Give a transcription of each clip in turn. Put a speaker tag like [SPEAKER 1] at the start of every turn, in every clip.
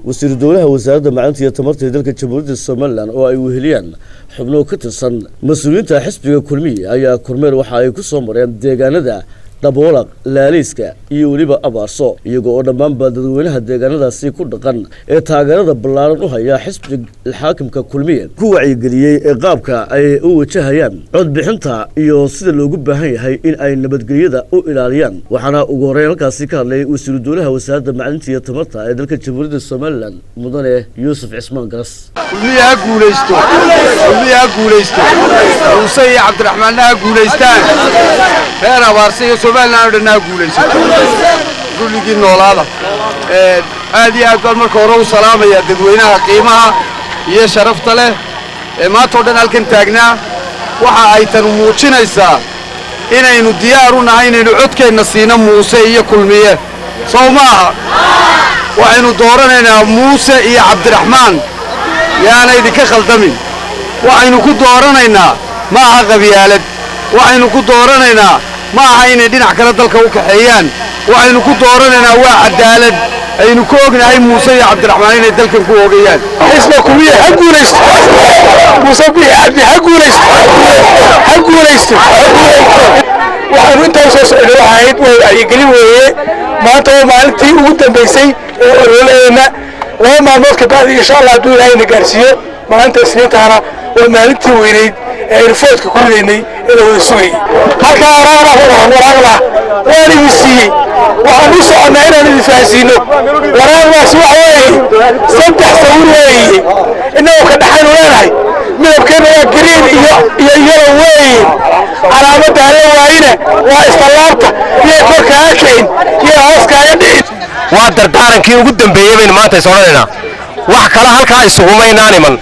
[SPEAKER 1] wasiir dowlaha wasaaradda macalinta iyo tamarta dalka Jamhuuriyadda Soomaaliland oo ay weheliyaan xubno ka tirsan mas'uuliyiinta xisbiga kulmiye ayaa kormeer waxa ay ku soo mareen deegaanada daboolaq laaliska iyo waliba abaarso iyagoo oo dhammaanba dadweynaha deegaanadaasi ku dhaqan ee taageerada ballaaran u haya xisbiga xaakimka kulmiye ku wacyigeliyay ee qaabka ay u wajahayaan cod bixinta iyo sida loogu baahan yahay in ay nabadgelyada u ilaaliyaan waxaana ugu horeyn halkaasi ka hadlay wasiir dowlaha wasaaradda macalinta iyo tamarta ee dalka Jamhuuriyadda Soomaaliland mudane Yuusuf Cismaan Garas
[SPEAKER 2] kulmiye guuleysto Muuse iyo Cabdiraxmaan guuleystaan reer abaarso Soomaaliland dhanaa guuleysto gulligii noolaada aad iyo aad baan marka hore u salaamaya dadweynaha qiimaha iyo sharafta leh ee maanta dhan halkan taagnaa waxa ay tan muujinaysaa inaynu diyaar u nahay inaynu codkeena siino Muuse iyo kulmiye Soomaaliya waxaynu dooranaynaa Muuse iyo Cabdiraxmaan yaana idinka khaldamin waxaynu ku dooranaynaa ma aha qabyaalad waxaynu ku dooranaynaa ma aha inay dhinac kale dalka u kaxeeyaan waxaynu ku dooranaynaa waa cadaalad aynu ku ognahay Muuse iyo Cabdiraxmaan inay dalkan ku oogayaan isla kulmiye ha guuleysto Muuse biyo cabdi ha guuleysto waxaanu intaan soo socday waxayd way gelin weeye maanta waa maalintii ugu dambeysay ee ololeena laba maalmood ka bacdi insha Allah hadduu Ilaahay na gaarsiiyo maalinta Isniintaana waa maalintii weyneyd ee rifoodka ku ridaynay ee wada sugay halka waraaqda waan idin siiyey waxaan u soconaa inaan idin fahansiino waraaqdaas waxa weeye saddex sawir weeye innagoo ka dhaxaynu leenahay midabkeena waa green iyo yellow weeye calaamadda hala waayina waa istallaabta iyo korka hakayn iyo hooskaaga dhicin waa dardaarankii ugu dambeeyey baynu maanta is odhanaynaa wax kale halkaa isugumaynaan iman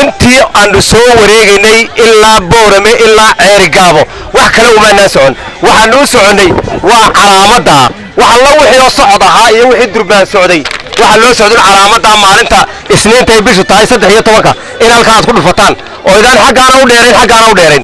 [SPEAKER 2] intii aanu soo wareegaynay ilaa Boorame ilaa Ceerigaabo wax kale uma naan socon waxaanu u soconay waa calaamadda waxa la wixii socod ahaa iyo wixii durbaan socday waxa loo socday calaamadda maalinta Isniinta ay bishu tahay 13 in halkaas ku dhufataan oo idaan xaggaana u dheereen